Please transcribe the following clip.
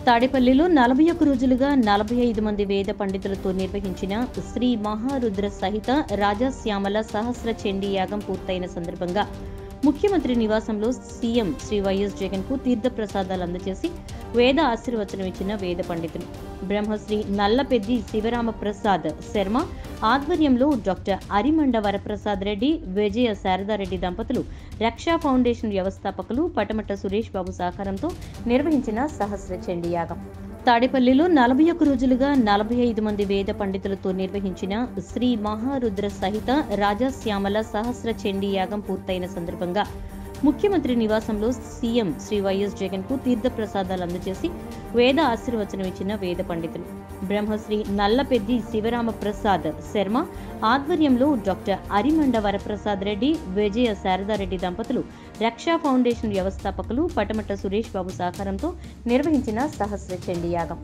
తాడేపల్లిలో 41 రోజులుగా 45 మంది వేద పండితులతో నిర్వహించిన శ్రీ మహారుద్ర సహిత రాజశ్యామల సహస్ర చండీ యాగం పూర్తయిన సందర్భంగా ముఖ్యమంత్రి నివాసంలో సీఎం శ్రీ వైఎస్ జగన్ కు తీర్థ ప్రసాదాలు అందజేసి వేద ఆశీర్వచనం ఇచ్చిన వేద పండితులు బ్రహ్మశ్రీ నల్లపెద్ది శివరామ ప్రసాద్ శర్మ ఆధ్వర్యంలో డాక్టర్ అరిమండ వరప్రసాద్ రెడ్డి విజయ శారదారెడ్డి దంపతులు రక్షా ఫౌండేషన్ వ్యవస్థాపకులు పటమట సురేష్ బాబు సహకారంతో నిర్వహించిన సహస్ర చండీ యాగం. తాడేపల్లిలో 41 రోజులుగా 45 మంది వేద పండితులతో నిర్వహించిన శ్రీ మహారుద్ర సహిత రాజశ్యామల సహస్ర చండీ యాగం పూర్తయిన సందర్భంగా ముఖ్యమంత్రి నివాసంలో సీఎం శ్రీ వైఎస్ జగన్ కు తీర్థ ప్రసాదాలు అందజేసి వేద ఆశీర్వచనం ఇచ్చిన వేద పండితులు బ్రహ్మశ్రీ నల్లపెద్ది శివరామ ప్రసాద్ శర్మ ఆధ్వర్యంలో డాక్టర్ అరిమండ వరప్రసాద్ రెడ్డి విజయ శారదారెడ్డి దంపతులు రక్షా ఫౌండేషన్ వ్యవస్థాపకులు పటమట సురేష్ బాబు సహకారంతో నిర్వహించిన సహస్ర చండీ యాగం.